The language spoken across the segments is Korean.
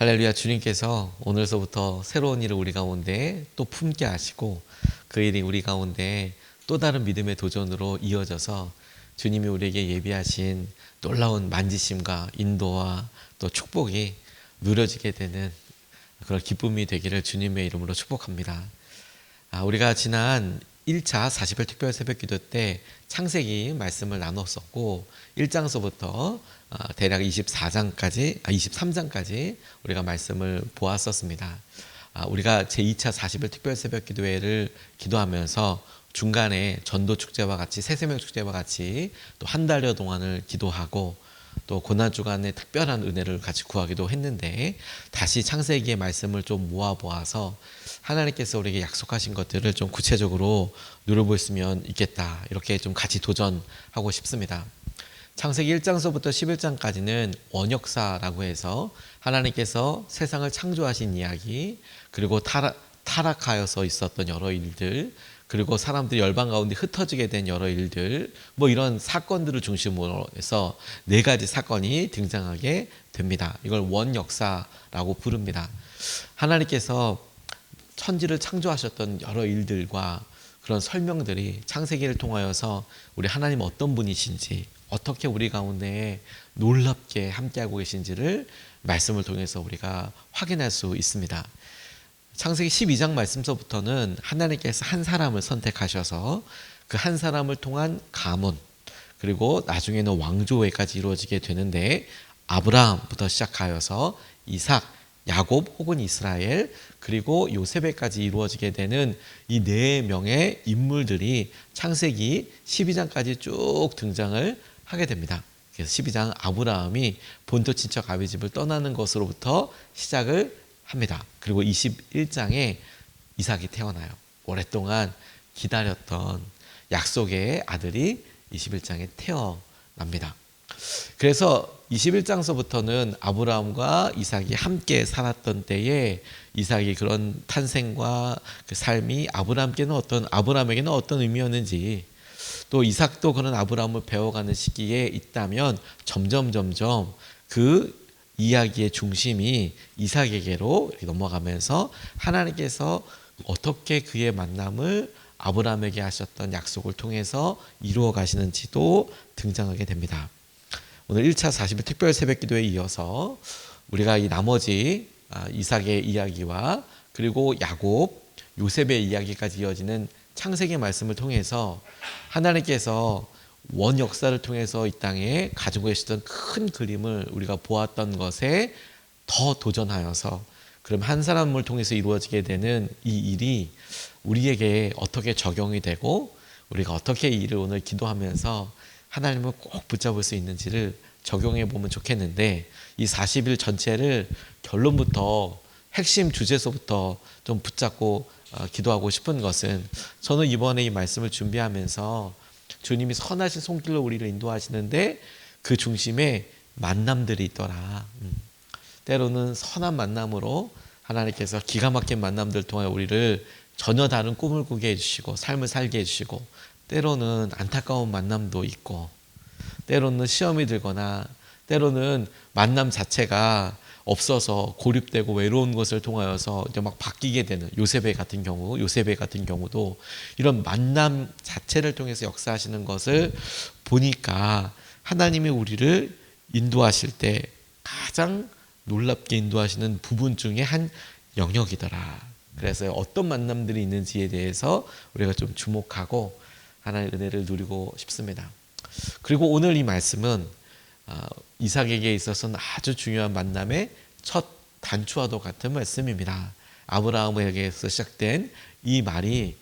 할렐루야. 주님께서 오늘서부터 새로운 일을 우리 가운데 또 품게 하시고 그 일이 우리 가운데 또 다른 믿음의 도전으로 이어져서 주님이 우리에게 예비하신 놀라운 만지심과 인도와 또 축복이 누려지게 되는 그런 기쁨이 되기를 주님의 이름으로 축복합니다. 우리가 지난 1차 40일 특별 새벽 기도 때 창세기 말씀을 나눴었고 1장서부터 대략 23장까지 우리가 말씀을 보았었습니다. 우리가 제2차 40일 특별 새벽 기도회를 기도하면서 중간에 전도 축제와 같이 새새벽 축제와 같이 또 한 달여 동안을 기도하고 또 고난 주간에 특별한 은혜를 같이 구하기도 했는데 다시 창세기의 말씀을 좀 모아보아서 하나님께서 우리에게 약속하신 것들을 좀 구체적으로 누려볼 수 있겠다, 이렇게 좀 같이 도전하고 싶습니다. 창세기 1장서부터 11장까지는 원역사라고 해서 하나님께서 세상을 창조하신 이야기, 그리고 타락하여서 있었던 여러 일들, 그리고 사람들이 열방 가운데 흩어지게 된 여러 일들, 이런 사건들을 중심으로 해서 4가지 사건이 등장하게 됩니다. 이걸 원역사라고 부릅니다. 하나님께서 천지를 창조하셨던 여러 일들과 그런 설명들이 창세기를 통하여서 우리 하나님 어떤 분이신지, 어떻게 우리 가운데 놀랍게 함께하고 계신지를 말씀을 통해서 우리가 확인할 수 있습니다. 창세기 12장 말씀서부터는 하나님께서 한 사람을 선택하셔서 그 한 사람을 통한 가문, 그리고 나중에는 왕조회까지 이루어지게 되는데 아브라함부터 시작하여서 이삭, 야곱 혹은 이스라엘, 그리고 요셉에까지 이루어지게 되는 이 4명의 인물들이 창세기 12장까지 쭉 등장을 하게 됩니다. 그래서 12장 아브라함이 본토 친척 아비 집을 떠나는 것으로부터 시작을 합니다. 그리고 21장에 이삭이 태어나요. 오랫동안 기다렸던 약속의 아들이 21장에 태어납니다. 그래서 21장서부터는 아브라함과 이삭이 함께 살았던 때에 이삭이 그런 탄생과 그 삶이 아브라함에게는 어떤 의미였는지, 또 이삭도 그런 아브라함을 배워가는 시기에 있다면 점점 그 이야기의 중심이 이삭에게로 넘어가면서 하나님께서 어떻게 그의 만남을 아브라함에게 하셨던 약속을 통해서 이루어 가시는지도 등장하게 됩니다. 오늘 1차 40일 특별 새벽 기도에 이어서 우리가 이 나머지 이삭의 이야기와 그리고 야곱, 요셉의 이야기까지 이어지는 창세기 말씀을 통해서 하나님께서 원 역사를 통해서 이 땅에 가지고 계시던 큰 그림을 우리가 보았던 것에 더 도전하여서, 그럼 한 사람을 통해서 이루어지게 되는 이 일이 우리에게 어떻게 적용이 되고 우리가 어떻게 이 일을 오늘 기도하면서 하나님을 꼭 붙잡을 수 있는지를 적용해 보면 좋겠는데, 이 40일 전체를 결론부터 핵심 주제서부터 좀 붙잡고 기도하고 싶은 것은, 저는 이번에 이 말씀을 준비하면서 주님이 선하신 손길로 우리를 인도하시는데 그 중심에 만남들이 있더라. 때로는 선한 만남으로 하나님께서 기가 막힌 만남들 통해 우리를 전혀 다른 꿈을 꾸게 해주시고 삶을 살게 해주시고, 때로는 안타까운 만남도 있고, 때로는 시험이 들거나, 때로는 만남 자체가 없어서 고립되고 외로운 것을 통하여서 이제 막 바뀌게 되는 요셉의 같은 경우도 이런 만남 자체를 통해서 역사하시는 것을 보니까 하나님이 우리를 인도하실 때 가장 놀랍게 인도하시는 부분 중에 한 영역이더라. 그래서 어떤 만남들이 있는지에 대해서 우리가 좀 주목하고 하나님의 은혜를 누리고 싶습니다. 그리고 오늘 이 말씀은 이삭에게 있어서는 아주 중요한 만남의 첫 단추와도 같은 말씀입니다. 아브라함에게서 시작된 이 말이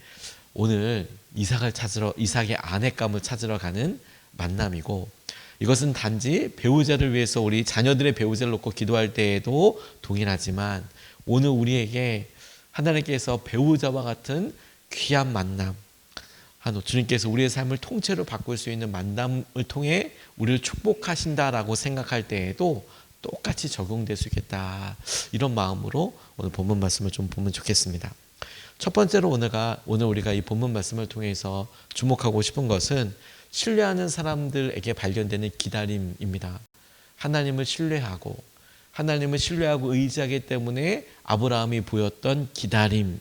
오늘 이삭의 아내감을 찾으러 가는 만남이고, 이것은 단지 배우자를 위해서 우리 자녀들의 배우자를 놓고 기도할 때에도 동일하지만 오늘 우리에게 하나님께서 배우자와 같은 귀한 만남, 주님께서 우리의 삶을 통째로 바꿀 수 있는 만남을 통해 우리를 축복하신다라고 생각할 때에도 똑같이 적용될 수 있겠다, 이런 마음으로 오늘 본문 말씀을 좀 보면 좋겠습니다. 첫 번째로 오늘 우리가 이 본문 말씀을 통해서 주목하고 싶은 것은 신뢰하는 사람들에게 발견되는 기다림입니다. 하나님을 신뢰하고 하나님을 신뢰하고 의지하기 때문에 아브라함이 보였던 기다림이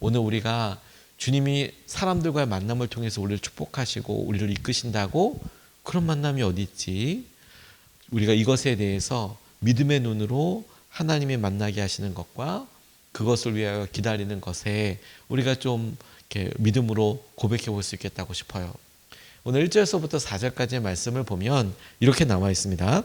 오늘 우리가 주님이 사람들과의 만남을 통해서 우리를 축복하시고 우리를 이끄신다고 그런 만남이 어디 있지? 우리가 이것에 대해서 믿음의 눈으로 하나님이 만나게 하시는 것과 그것을 위하여 기다리는 것에 우리가 좀 이렇게 믿음으로 고백해 볼 수 있겠다고 싶어요. 오늘 1절에서부터 4절까지의 말씀을 보면 이렇게 나와 있습니다.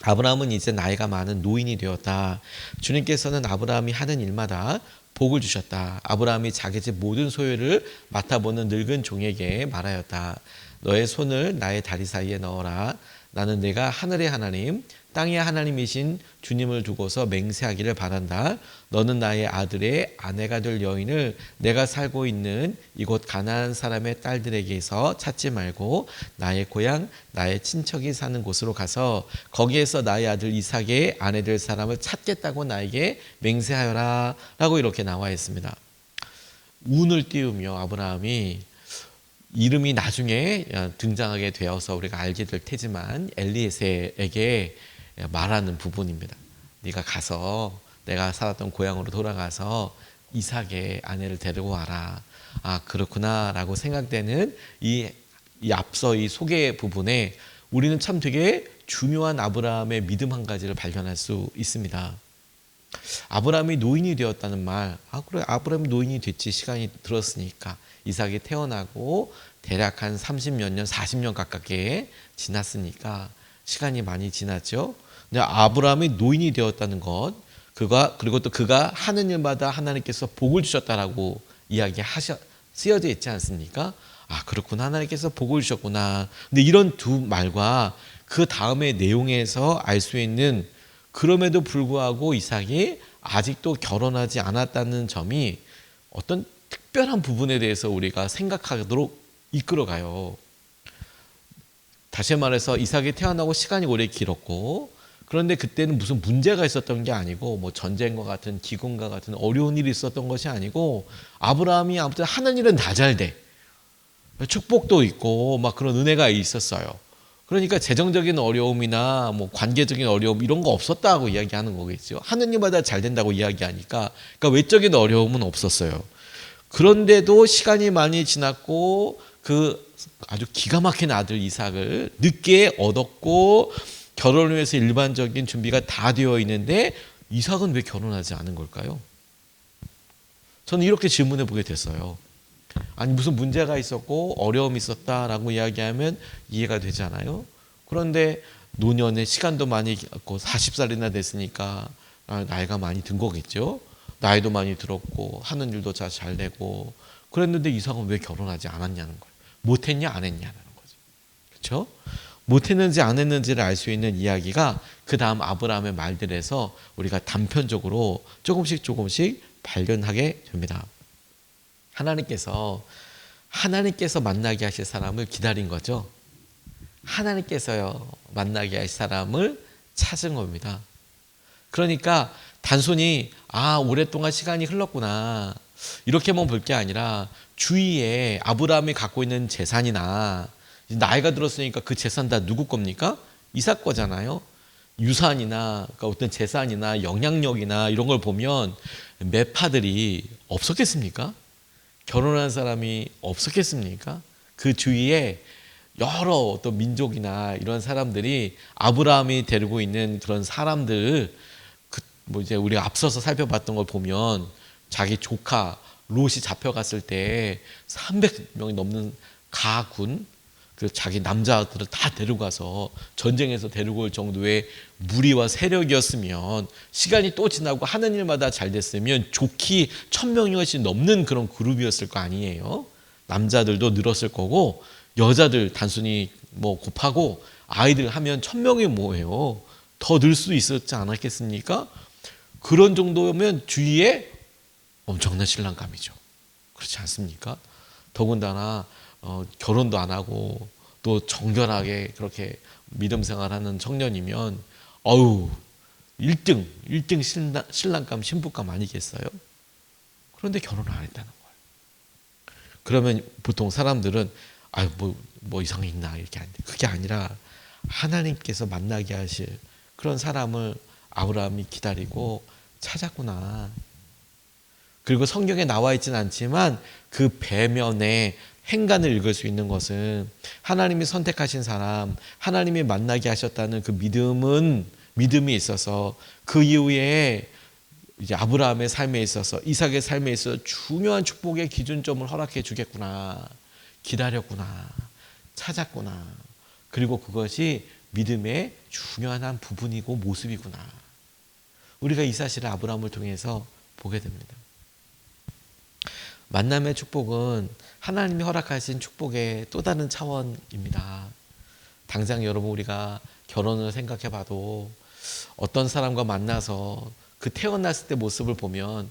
아브라함은 이제 나이가 많은 노인이 되었다. 주님께서는 아브라함이 하는 일마다 복을 주셨다. 아브라함이 자기 집 모든 소유를 맡아보는 늙은 종에게 말하였다. 너의 손을 나의 다리 사이에 넣어라. 나는 내가 하늘의 하나님, 땅의 하나님이신 주님을 두고서 맹세하기를 바란다. 너는 나의 아들의 아내가 될 여인을 내가 살고 있는 이곳 가나안 사람의 딸들에게서 찾지 말고 나의 고향, 나의 친척이 사는 곳으로 가서 거기에서 나의 아들 이삭의 아내 될 사람을 찾겠다고 나에게 맹세하여라. 라고 이렇게 나와 있습니다. 운을 띄우며 아브라함이 이름이 나중에 등장하게 되어서 우리가 알게 될 테지만 엘리에셀에게 말하는 부분입니다. 네가 가서 내가 살았던 고향으로 돌아가서 이삭의 아내를 데리고 와라. 아 그렇구나 라고 생각되는 이 앞서 이 소개 부분에 우리는 참 되게 중요한 아브라함의 믿음 한 가지를 발견할 수 있습니다. 아브라함이 노인이 되었다는 말, 그래 아브라함이 노인이 됐지, 시간이 들었으니까. 이삭이 태어나고 대략 한 30몇 년, 40년 가깝게 지났으니까 시간이 많이 지났죠. 근데 아브라함이 노인이 되었다는 것, 그리고 또 그가 하는 일마다 하나님께서 복을 주셨다라고 쓰여져 있지 않습니까? 아 그렇구나, 하나님께서 복을 주셨구나. 근데 이런 두 말과 그 다음의 내용에서 알 수 있는, 그럼에도 불구하고 이삭이 아직도 결혼하지 않았다는 점이 어떤 특별한 부분에 대해서 우리가 생각하도록 이끌어가요. 다시 말해서 이삭이 태어나고 시간이 오래 길었고, 그런데 그때는 무슨 문제가 있었던 게 아니고 뭐 전쟁과 같은 기근과 같은 어려운 일이 있었던 것이 아니고, 아브라함이 아무튼 하는 일은 다 잘 돼. 축복도 있고 막 그런 은혜가 있었어요. 그러니까 재정적인 어려움이나 뭐 관계적인 어려움 이런 거 없었다고 이야기하는 거겠죠. 하는 일마다 잘 된다고 이야기하니까, 그러니까 외적인 어려움은 없었어요. 그런데도 시간이 많이 지났고 그 아주 기가 막힌 아들 이삭을 늦게 얻었고 결혼을 위해서 일반적인 준비가 다 되어 있는데 이삭은 왜 결혼하지 않은 걸까요? 저는 이렇게 질문해 보게 됐어요. 아니 무슨 문제가 있었고 어려움이 있었다라고 이야기하면 이해가 되잖아요. 그런데 노년에 시간도 많이 갖고 40살이나 됐으니까 나이가 많이 든 거겠죠. 나이도 많이 들었고 하는 일도 잘 되고 그랬는데 이삭은 왜 결혼하지 않았냐는 거예요. 못했냐 안 했냐는 거죠. 그렇죠? 못했는지 안 했는지를 알 수 있는 이야기가 그 다음 아브라함의 말들에서 우리가 단편적으로 조금씩 발견하게 됩니다. 하나님께서 만나게 하실 사람을 기다린 거죠. 하나님께서요 만나게 하실 사람을 찾은 겁니다. 그러니까 단순히 오랫동안 시간이 흘렀구나 이렇게만 볼 게 아니라 주위에 아브라함이 갖고 있는 재산이나 나이가 들었으니까 그 재산 다 누구 겁니까? 이삭 거잖아요. 유산이나 그러니까 어떤 재산이나 영향력이나 이런 걸 보면 매파들이 없었겠습니까? 결혼한 사람이 없었겠습니까? 그 주위에 여러 어떤 민족이나 이런 사람들이 아브라함이 데리고 있는 그런 사람들, 뭐 이제 우리가 앞서서 살펴봤던 걸 보면 자기 조카 롯이 잡혀갔을 때 300명이 넘는 가군, 그 자기 남자들을 다 데려가서 전쟁에서 데리고 올 정도의 무리와 세력이었으면, 시간이 또 지나고 하는 일마다 잘 됐으면 좋기 1000명이 넘는 그런 그룹이었을 거 아니에요. 남자들도 늘었을 거고 여자들 단순히 뭐 곱하고 아이들 하면 1000명이 뭐예요. 더 늘 수 있었지 않았겠습니까? 그런 정도면 주위에 엄청난 신랑감이죠. 그렇지 않습니까? 더군다나 결혼도 안 하고 또 정결하게 그렇게 믿음 생활하는 청년이면 1등 신랑감 신부감 아니겠어요? 그런데 결혼을 안 했다는 거예요. 그러면 보통 사람들은 뭐 이상이 있나 이렇게 하는데, 그게 아니라 하나님께서 만나게 하실 그런 사람을 아브라함이 기다리고 찾았구나. 그리고 성경에 나와 있지는 않지만 그 배면에 행간을 읽을 수 있는 것은 하나님이 선택하신 사람, 하나님이 만나게 하셨다는 그 믿음이 있어서 그 이후에 이제 아브라함의 삶에 있어서, 이삭의 삶에 있어서 중요한 축복의 기준점을 허락해 주겠구나. 기다렸구나. 찾았구나. 그리고 그것이 믿음의 중요한 한 부분이고 모습이구나. 우리가 이 사실을 아브라함을 통해서 보게 됩니다. 만남의 축복은 하나님이 허락하신 축복의 또 다른 차원입니다. 당장 여러분 우리가 결혼을 생각해 봐도 어떤 사람과 만나서 그 태어났을 때 모습을 보면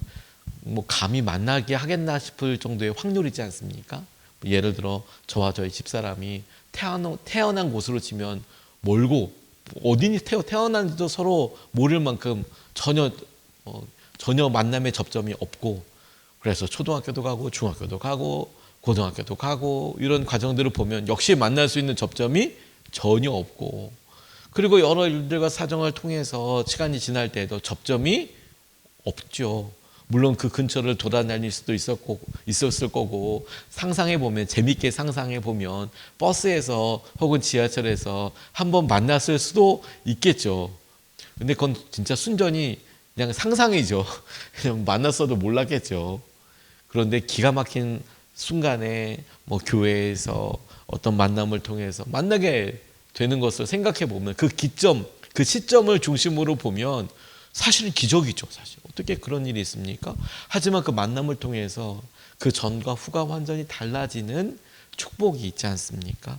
뭐 감히 만나게 하겠나 싶을 정도의 확률이 있지 않습니까? 예를 들어 저와 저희 집사람이 태어난 곳으로 치면 멀고 어디니 태어난지도 서로 모를 만큼 전혀 만남의 접점이 없고, 그래서 초등학교도 가고 중학교도 가고 고등학교도 가고 이런 과정들을 보면 역시 만날 수 있는 접점이 전혀 없고, 그리고 여러 일들과 사정을 통해서 시간이 지날 때에도 접점이 없죠. 물론 그 근처를 돌아다닐 수도 있었을 거고, 재밌게 상상해 보면 버스에서 혹은 지하철에서 한번 만났을 수도 있겠죠. 근데 그건 진짜 순전히 그냥 상상이죠. 그냥 만났어도 몰랐겠죠. 그런데 기가 막힌 순간에 뭐 교회에서 어떤 만남을 통해서 만나게 되는 것을 생각해 보면 그 시점을 중심으로 보면 사실은 기적이죠. 사실 어떻게 그런 일이 있습니까? 하지만 그 만남을 통해서 그 전과 후가 완전히 달라지는 축복이 있지 않습니까?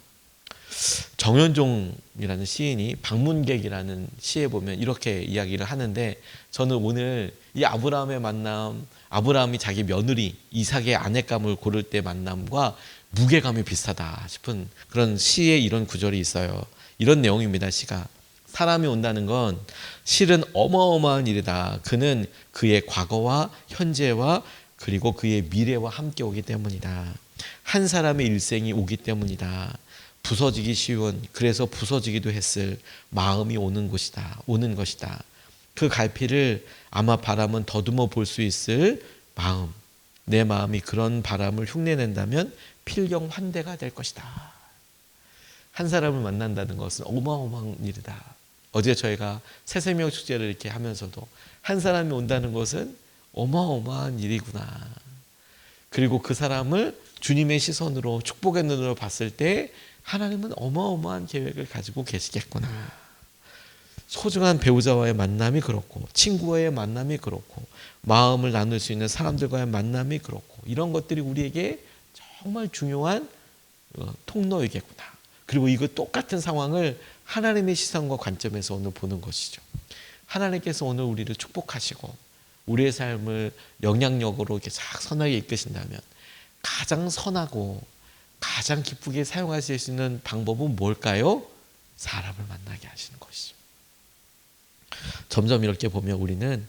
정현종이라는 시인이 방문객이라는 시에 보면 이렇게 이야기를 하는데, 저는 오늘 이 아브라함의 만남, 아브라함이 자기 며느리 이삭의 아내감을 고를 때 만남과 무게감이 비슷하다 싶은 그런 시에 이런 구절이 있어요. 이런 내용입니다. 시가 사람이 온다는 건 실은 어마어마한 일이다. 그는 그의 과거와 현재와 그리고 그의 미래와 함께 오기 때문이다. 한 사람의 일생이 오기 때문이다. 부서지기 쉬운, 그래서 부서지기도 했을 마음이 오는 것이다. 그 갈피를 아마 바람은 더듬어 볼 수 있을 마음, 내 마음이 그런 바람을 흉내낸다면 필경환대가 될 것이다. 한 사람을 만난다는 것은 어마어마한 일이다. 어제 저희가 새생명 축제를 이렇게 하면서도 한 사람이 온다는 것은 어마어마한 일이구나. 그리고 그 사람을 주님의 시선으로, 축복의 눈으로 봤을 때 하나님은 어마어마한 계획을 가지고 계시겠구나. 소중한 배우자와의 만남이 그렇고, 친구와의 만남이 그렇고, 마음을 나눌 수 있는 사람들과의 만남이 그렇고, 이런 것들이 우리에게 정말 중요한 통로이겠구나. 그리고 이거 똑같은 상황을 하나님의 시선과 관점에서 오늘 보는 것이죠. 하나님께서 오늘 우리를 축복하시고 우리의 삶을 영향력으로 이렇게 싹 선하게 이끄신다면 가장 선하고 가장 기쁘게 사용하실 수 있는 방법은 뭘까요? 사람을 만나게 하시는 것이죠. 점점 이렇게 보면 우리는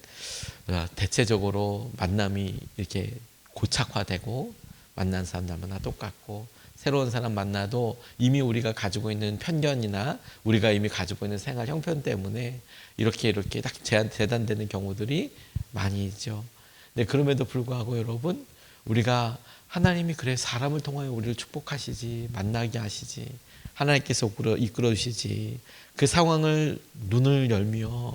대체적으로 만남이 이렇게 고착화되고, 만난 사람들마다 똑같고, 새로운 사람 만나도 이미 우리가 가지고 있는 편견이나 우리가 이미 가지고 있는 생활 형편 때문에 이렇게 딱 재단되는 경우들이 많이 있죠. 네, 그럼에도 불구하고 여러분, 우리가 하나님이 그래 사람을 통하여 우리를 축복하시지, 만나게 하시지, 하나님께서 이끌어 주시지, 그 상황을 눈을 열며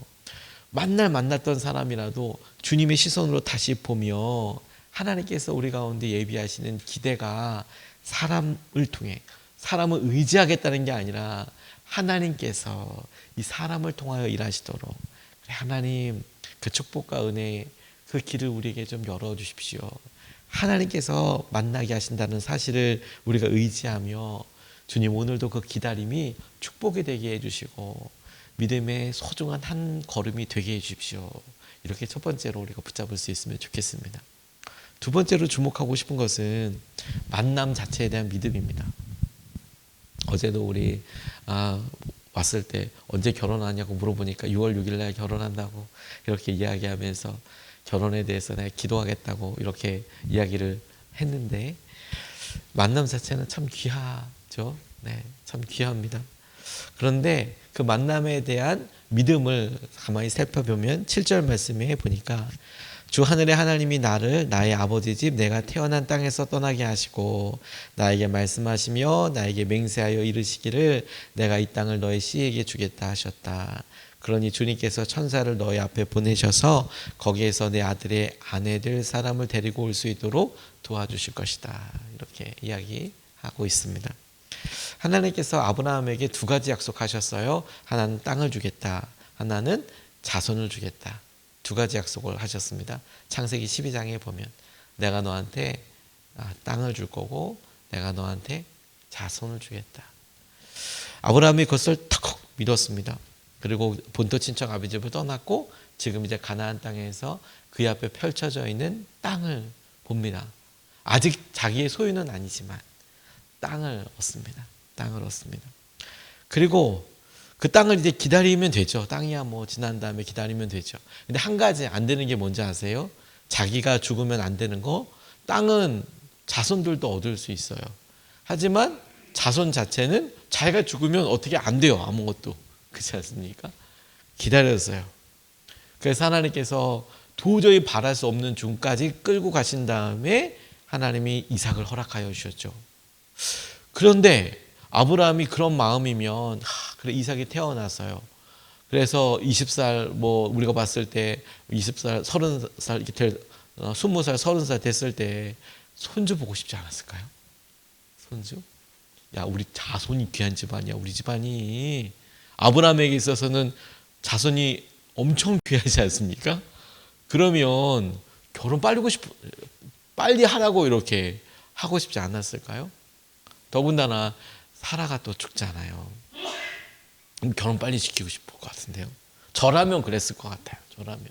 만났던 사람이라도 주님의 시선으로 다시 보며 하나님께서 우리 가운데 예비하시는 기대가 사람을 통해, 사람을 의지하겠다는 게 아니라 하나님께서 이 사람을 통하여 일하시도록, 하나님 그 축복과 은혜, 그 길을 우리에게 좀 열어주십시오. 하나님께서 만나게 하신다는 사실을 우리가 의지하며, 주님 오늘도 그 기다림이 축복이 되게 해주시고 믿음의 소중한 한 걸음이 되게 해주십시오. 이렇게 첫 번째로 우리가 붙잡을 수 있으면 좋겠습니다. 두 번째로 주목하고 싶은 것은 만남 자체에 대한 믿음입니다. 어제도 우리 왔을 때 언제 결혼하냐고 물어보니까 6월 6일 날 결혼한다고 이렇게 이야기하면서 결혼에 대해서 내가 기도하겠다고 이렇게 이야기를 했는데, 만남 자체는 참 귀하죠. 네, 참 귀합니다. 그런데 그 만남에 대한 믿음을 가만히 살펴보면 7절 말씀에 보니까 주 하늘의 하나님이 나를 나의 아버지 집 내가 태어난 땅에서 떠나게 하시고 나에게 말씀하시며 나에게 맹세하여 이르시기를 내가 이 땅을 너의 씨에게 주겠다 하셨다. 그러니 주님께서 천사를 너희 앞에 보내셔서 거기에서 내 아들의 아내 될 사람을 데리고 올 수 있도록 도와주실 것이다. 이렇게 이야기하고 있습니다. 하나님께서 아브라함에게 두 가지 약속하셨어요. 하나는 땅을 주겠다. 하나는 자손을 주겠다. 두 가지 약속을 하셨습니다. 창세기 12장에 보면 내가 너한테 땅을 줄 거고 내가 너한테 자손을 주겠다. 아브라함이 그것을 턱 믿었습니다. 그리고 본토 친척 아비 집을 떠났고 지금 이제 가나안 땅에서 그의 앞에 펼쳐져 있는 땅을 봅니다. 아직 자기의 소유는 아니지만 땅을 얻습니다. 땅을 얻습니다. 그리고 그 땅을 이제 기다리면 되죠. 땅이야 뭐 지난 다음에 기다리면 되죠. 근데 한 가지 안 되는 게 뭔지 아세요? 자기가 죽으면 안 되는 거. 땅은 자손들도 얻을 수 있어요. 하지만 자손 자체는 자기가 죽으면 어떻게 안 돼요. 아무것도. 그렇지 않습니까? 기다렸어요. 그래서 하나님께서 도저히 바랄 수 없는 중까지 끌고 가신 다음에 하나님이 이삭을 허락하여 주셨죠. 그런데 아브라함이 그런 마음이면 그래 이삭이 태어났어요. 그래서 20살 뭐 우리가 봤을 때 20살, 30살 이렇게 될 20살, 30살 됐을 때 손주 보고 싶지 않았을까요? 손주? 야, 우리 자손이 귀한 집안이야. 우리 집안이 아브라함에게 있어서는 자손이 엄청 귀하지 않습니까? 그러면 결혼 빨리 하라고 이렇게 하고 싶지 않았을까요? 더군다나 사라가 또 죽잖아요. 결혼 빨리 시키고 싶을 것 같은데요. 저라면 그랬을 것 같아요. 저라면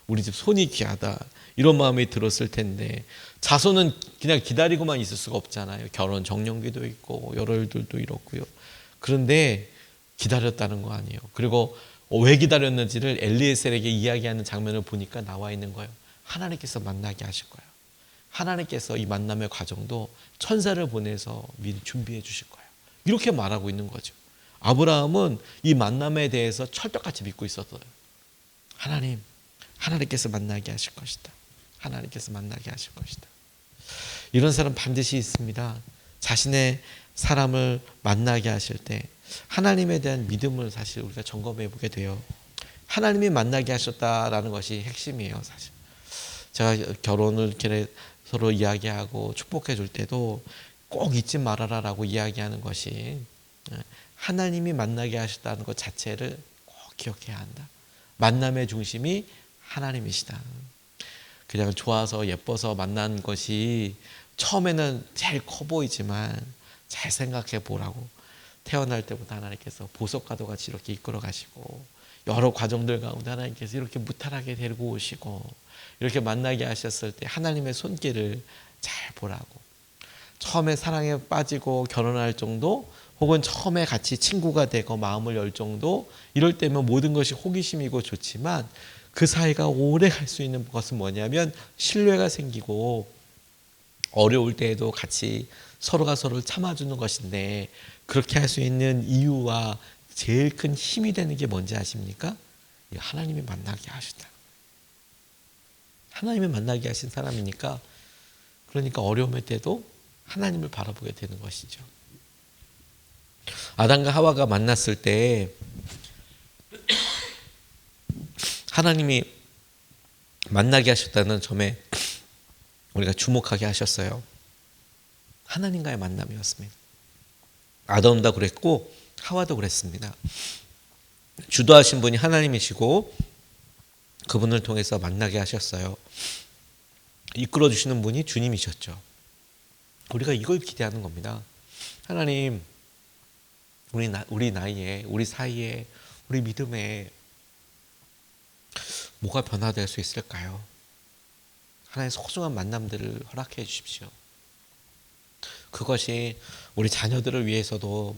우리 집 손이 귀하다 이런 마음이 들었을 텐데 자손은 그냥 기다리고만 있을 수가 없잖아요. 결혼 정년기도 있고 여러 일들도 이렇고요. 그런데 기다렸다는 거 아니에요. 그리고 왜 기다렸는지를 엘리에셀에게 이야기하는 장면을 보니까 나와 있는 거예요. 하나님께서 만나게 하실 거예요. 하나님께서 이 만남의 과정도 천사를 보내서 미리 준비해 주실 거예요. 이렇게 말하고 있는 거죠. 아브라함은 이 만남에 대해서 철떡같이 믿고 있었어요. 하나님께서 만나게 하실 것이다. 하나님께서 만나게 하실 것이다. 이런 사람 반드시 있습니다. 자신의 사람을 만나게 하실 때 하나님에 대한 믿음을 사실 우리가 점검해 보게 돼요. 하나님이 만나게 하셨다라는 것이 핵심이에요, 사실. 제가 결혼을 이렇게 서로 이야기하고 축복해 줄 때도 꼭 잊지 말아라라고 이야기하는 것이 하나님이 만나게 하셨다는 것 자체를 꼭 기억해야 한다. 만남의 중심이 하나님이시다. 그냥 좋아서 예뻐서 만난 것이 처음에는 제일 커 보이지만 잘 생각해 보라고. 태어날 때부터 하나님께서 보석과도 같이 이렇게 이끌어 가시고 여러 과정들 가운데 하나님께서 이렇게 무탈하게 데리고 오시고 이렇게 만나게 하셨을 때 하나님의 손길을 잘 보라고. 처음에 사랑에 빠지고 결혼할 정도 혹은 처음에 같이 친구가 되고 마음을 열 정도 이럴 때면 모든 것이 호기심이고 좋지만 그 사이가 오래 갈 수 있는 것은 뭐냐면 신뢰가 생기고 어려울 때에도 같이 서로가 서로를 참아주는 것인데 그렇게 할 수 있는 이유와 제일 큰 힘이 되는 게 뭔지 아십니까? 하나님이 만나게 하시다. 하나님이 만나게 하신 사람이니까 그러니까 어려움의 때도 하나님을 바라보게 되는 것이죠. 아담과 하와가 만났을 때 하나님이 만나게 하셨다는 점에 우리가 주목하게 하셨어요. 하나님과의 만남이었습니다. 아담도 그랬고 하와도 그랬습니다. 주도하신 분이 하나님이시고 그분을 통해서 만나게 하셨어요. 이끌어 주시는 분이 주님이셨죠. 우리가 이걸 기대하는 겁니다. 하나님, 우리 나이에, 우리 사이에, 우리 믿음에 뭐가 변화될 수 있을까요? 하나님의 소중한 만남들을 허락해 주십시오. 그것이 우리 자녀들을 위해서도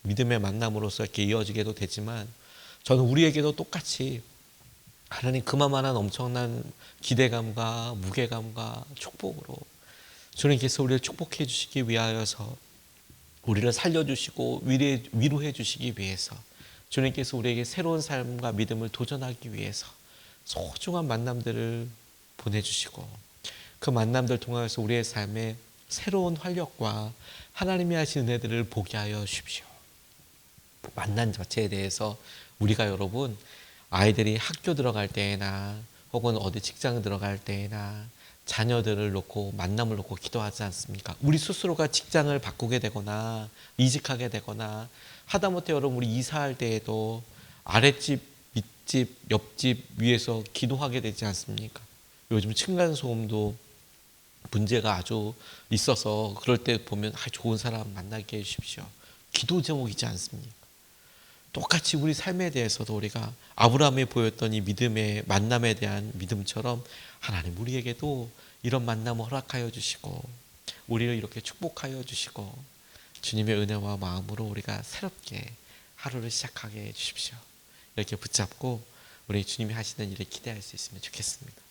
믿음의 만남으로서 이렇게 이어지게도 되지만 저는 우리에게도 똑같이 하나님 그만한 엄청난 기대감과 무게감과 축복으로 주님께서 우리를 축복해 주시기 위하여서 우리를 살려주시고 위로해 주시기 위해서 주님께서 우리에게 새로운 삶과 믿음을 도전하기 위해서 소중한 만남들을 보내주시고 그 만남들 통해서 우리의 삶에 새로운 활력과 하나님이 하신 은혜들을 보게 하여 주십시오. 만남 자체에 대해서 우리가 여러분 아이들이 학교 들어갈 때나 혹은 어디 직장 들어갈 때나 자녀들을 놓고 만남을 놓고 기도하지 않습니까? 우리 스스로가 직장을 바꾸게 되거나 이직하게 되거나 하다못해 여러분 우리 이사할 때에도 아랫집, 밑집, 옆집 위에서 기도하게 되지 않습니까? 요즘 층간소음도 문제가 아주 있어서 그럴 때 보면 좋은 사람 만나게 해주십시오. 기도 제목이지 않습니까? 똑같이 우리 삶에 대해서도 우리가 아브라함이 보였던 이 믿음의 만남에 대한 믿음처럼 하나님 우리에게도 이런 만남을 허락하여 주시고 우리를 이렇게 축복하여 주시고 주님의 은혜와 마음으로 우리가 새롭게 하루를 시작하게 해 주십시오. 이렇게 붙잡고 우리 주님이 하시는 일을 기대할 수 있으면 좋겠습니다.